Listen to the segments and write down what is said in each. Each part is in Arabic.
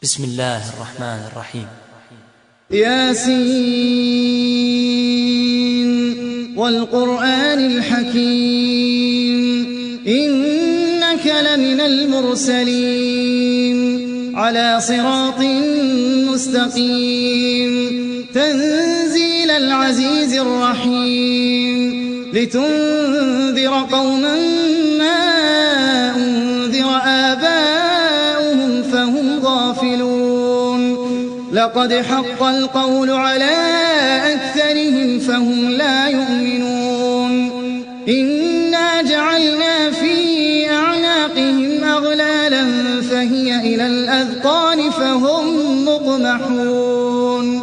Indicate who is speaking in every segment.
Speaker 1: بسم الله الرحمن الرحيم.
Speaker 2: ياسين والقرآن الحكيم إنك لمن المرسلين على صراط مستقيم تنزيل العزيز الرحيم لتنذر قوما ما أنذر آباؤهم فهم غافلون لقد حق القول على أكثرهم فهم لا يؤمنون إنا جعلنا في أعناقهم أغلالا فهي إلى الأذقان فهم مقمحون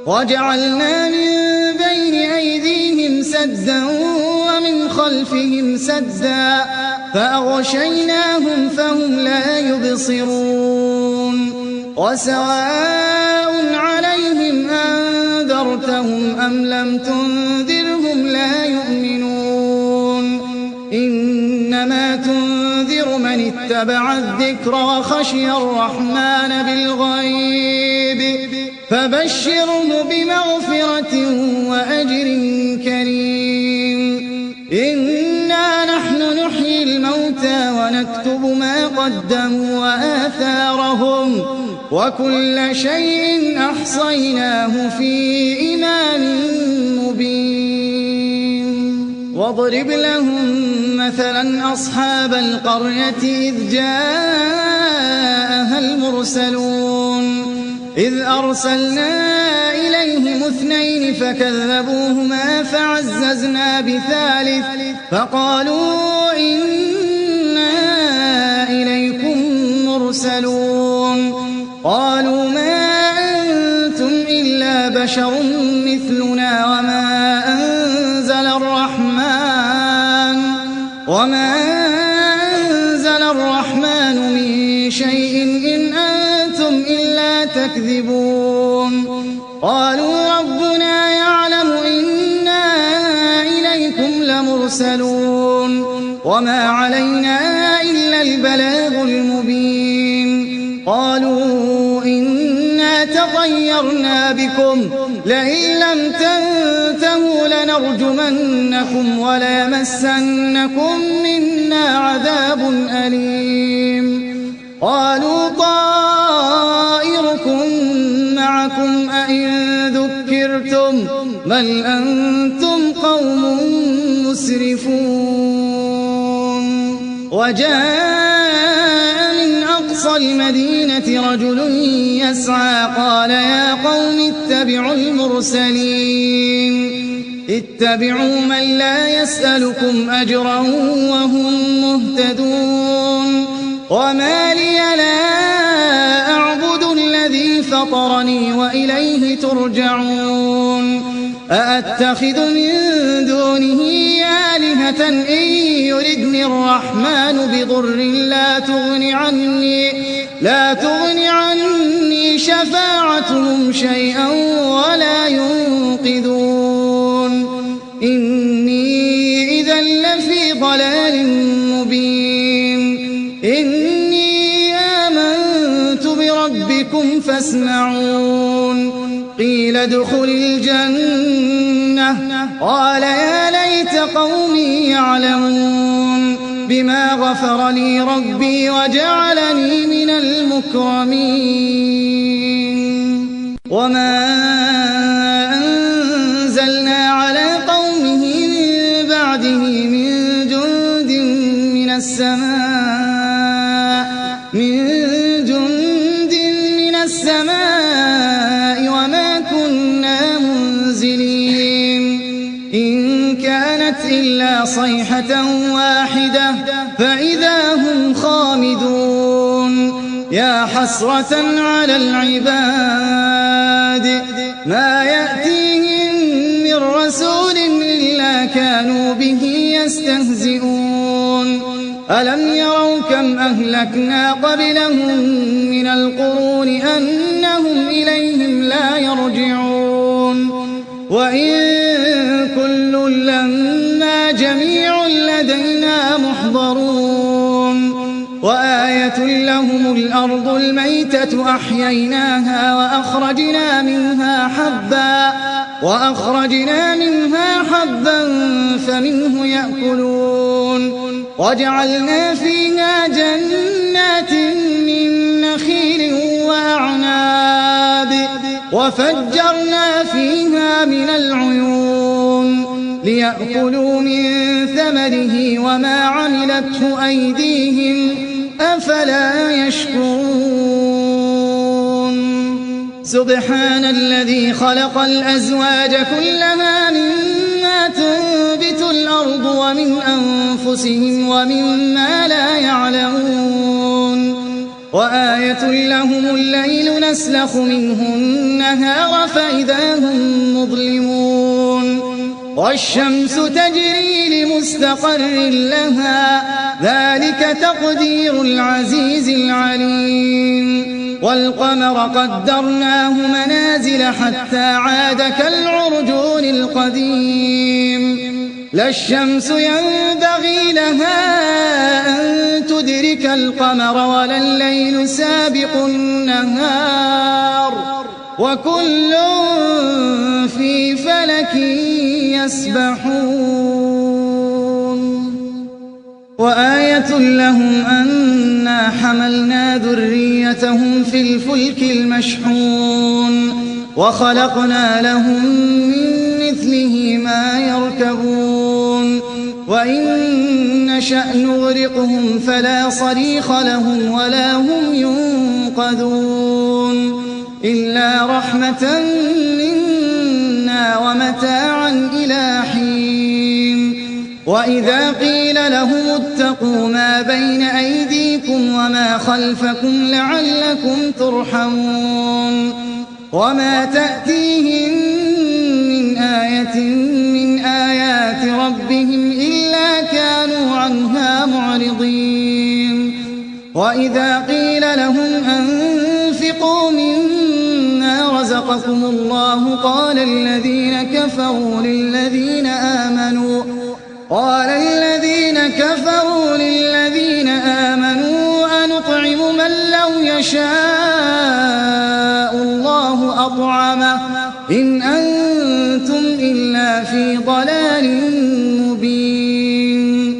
Speaker 2: وجعلنا من بين أيديهم سدا ومن خلفهم سدا فأغشيناهم فهم لا يبصرون وسواء عليهم أنذرتهم أم لم تنذرهم لا يؤمنون إنما تنذر من اتبع الذكر وخشي الرحمن بالغيب فبشره بمغفرة وأجر كريم إنا نحن نحيي الموتى ونكتب ما قدموا وآثارهم وكل شيء أحصيناه في إمام مبين واضرب لهم مثلا أصحاب القرية إذ جاءها المرسلون إذ أرسلنا إليهم 2 فكذبوهما فعززنا بثالث فقالوا إنا إليكم مرسلون قالوا ما أنتم إلا بشر مثلنا وما أنزل الرحمن من شيء إن أنتم إلا تكذبون قالوا ربنا يعلم إنا إليكم لمرسلون وما علينا إلا البلاغ المبين قالوا إنا تطيرنا بكم لئن لم تنتهوا لنرجمنكم وليمسنكم منا عذاب أليم قالوا طائركم معكم أئن ذكرتم بل أنتم قوم مسرفون وجاء من أقصى المدينة رجل يسعى قال يا قوم اتبعوا المرسلين اتبعوا من لا يسألكم أجرا وهم مهتدون وما لي لا أعبد الذي فطرني وإليه ترجعون أأتخذ من دونه آلهة إن يردني الرحمن بضر لا تغن عني شفاعتهم شيئا ولا ينقذون إني إذا لفي ضلال مبين إني آمنت بربكم فاسمعون قيل ادخل الجنة قال يا ليت قومي يعلمون بما غفر لي ربي وجعلني من المكرمين وما أنزلنا على قومه من بعده من جند من السماء وما كنا منزلين إن كانت إلا صيحة واحدة فإذا هم خامدون يا حسرة على العباد ما يأتيهم من رسول إلا كانوا به يستهزئون ألم يروا كم أهلكنا قبلهم من القرون أنهم إليهم لا يرجعون وإن كل لما جميع لدينا محضرون وآية وآية لهم الأرض الميتة أحييناها وأخرجنا منها حبا فمنه يأكلون وجعلنا فيها جنات من نخيل وأعناب وفجرنا فيها من العيون ليأكلوا من ثمره وما عملته أيديهم أفلا يشكرون سبحان الذي خلق الأزواج كلها مما تنبت الأرض ومن أنفسهم ومما لا يعلمون وآية لهم الليل نسلخ منه النهار فإذا هم مظلمون والشمس تجري لمستقر لها ذلك تقدير العزيز العليم والقمر قدرناه منازل حتى عاد كالعرجون القديم لا الشمس ينبغي لها أن تدرك القمر ولا الليل سابق النهار وكل في فلك يسبحون وآية لهم أنا حملنا ذريتهم في الفلك المشحون وخلقنا لهم من مثله ما يركبون وإن نشأ نغرقهم فلا صريخ لهم ولا هم ينقذون إلا رحمة منا ومتاعا إلى حين وإذا قيل لهم اتقوا ما بين أيديكم وما خلفكم لعلكم ترحمون وما تأتيهم من آية من آيات ربهم إلا كانوا عنها معرضين وإذا قيل لهم أنفقوا مما رزقكم الله قال الذين كفروا للذين آمنوا أنطعم من لو يشاء الله أطعمه إن أنتم إلا في ضلال مبين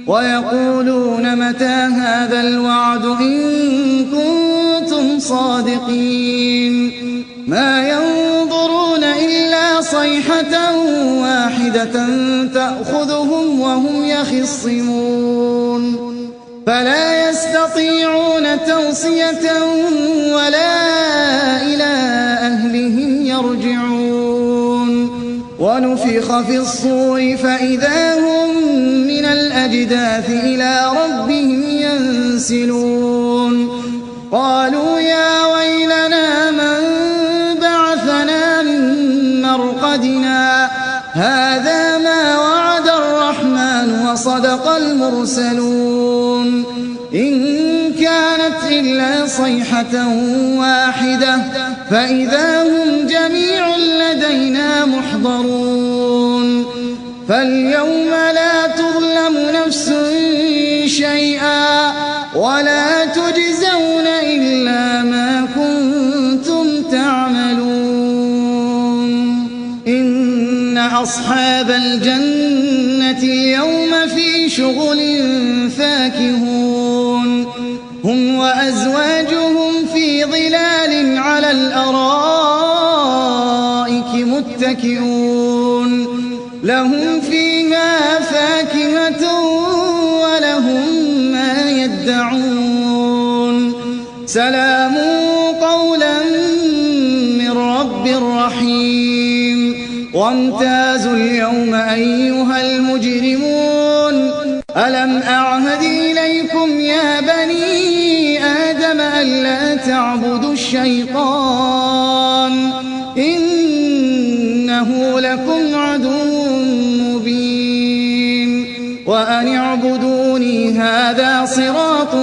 Speaker 2: ويقولون متى هذا الوعد إن كنتم صادقين ما ينظرون إلا صيحة واحدة تأخذهم وهم يخصمون فلا يستطيعون توصية ولا إلى أهلهم يرجعون ونفخ في الصور فإذا هم من الأجداث إلى ربهم ينسلون قالوا يا ويلنا من بعثنا من مرقدنا هذا ما وعد الرحمن وصدق المرسلون إن كانت إلا صيحة واحدة فإذا هم جميع لدينا محضرون فاليوم لا تظلم نفس شيئا ولا تجزون إلا ما كنتم تعملون إن أصحاب الجنة اليوم في شغل فاكهون هم وأزواجهم في ظلال على الأرائك متكئون لهم فيها فاكهة ولهم ما يدعون سلام قولا من رب رحيم وامتازوا اليوم أيها المجرمون ألم أعهد إليكم يا بني آدم ألا تعبدوا الشيطان إنه لكم عدو مبين وأن اعبدوني هذا صراط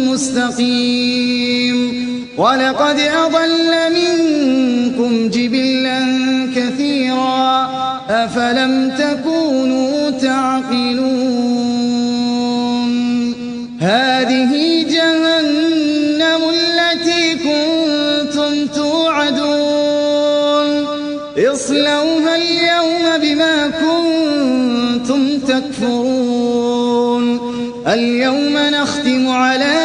Speaker 2: مستقيم ولقد أضل منكم جبلا كثيرا أفلم تكونوا تعقلون هذه جهنم اصلوها اليوم بما كنتم تكفرون اليوم نختم على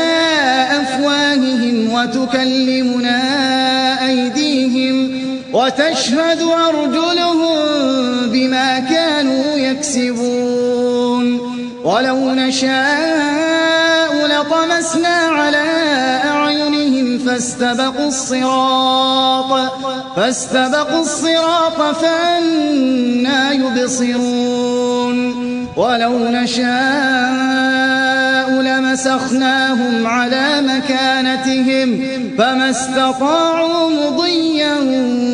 Speaker 2: أفواههم وتكلمنا أيديهم وتشهد أرجلهم بما كانوا يكسبون ولو نشاء لطمسنا على أعينهم فاستبقوا الصراط فأنى يبصرون ولو نشاء لمسخناهم على مكانتهم فما استطاعوا مضيا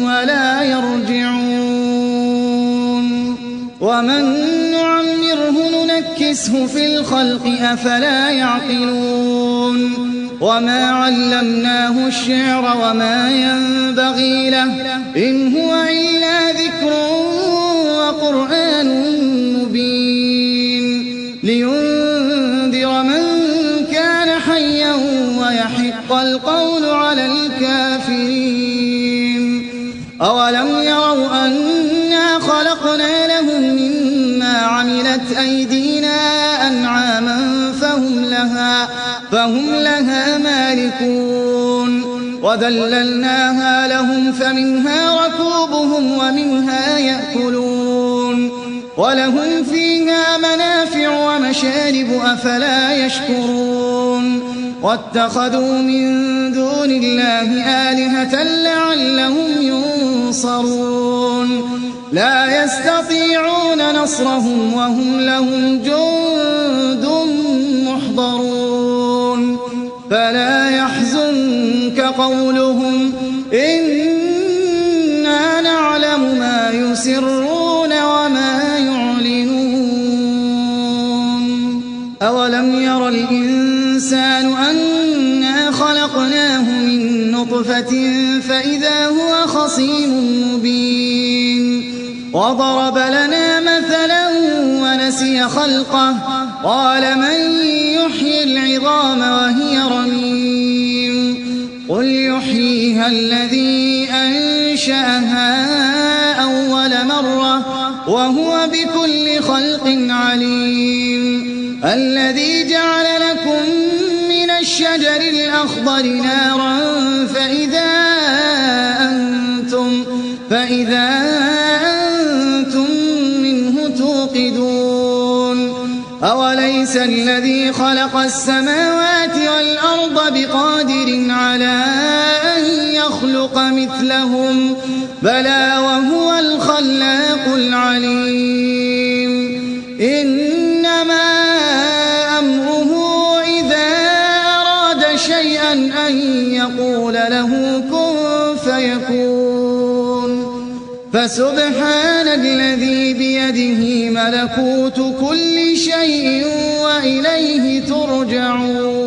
Speaker 2: ولا يرجعون ومن نعمره ننكسه في الخلق أفلا يعقلون وما علمناه الشعر وما ينبغي له إن هو إلا ذكر وقرآن مبين لينذر من كان حيا ويحق القول على الكافرين أولم يروا أنا خلقنا لهم مما عملت أيدينا أنعاما فهم لها مالكون وذللناها لهم فمنها ركوبهم ومنها يأكلون ولهم فيها منافع ومشارب أفلا يشكرون واتخذوا من دون الله آلهة لعلهم ينصرون لا يستطيعون نصرهم وهم لهم جند محضرون فلا يحزنك قولهم إنا نعلم ما يسرون وما يعلنون أولم ير الإنسان أنا خلقناه من نطفة فإذا هو خصيم مبين وضرب لنا مثلا ونسي خلقه قال من يحيي العظام وهي رميم قل يحييها الذي أنشأها أول مرة وهو بكل خلق عليم الذي جعل لكم من الشجر الأخضر نارا فإذا أنتم منه توقدون أوليس الذي خلق السماوات والأرض بقادر على أن يخلق مثلهم بلى وهو الخلاق العليم إنما أمره إذا أراد شيئا أن يقول له كن فيكون فسبحان الذي بيده ملكوت كل شيء وإليه ترجعون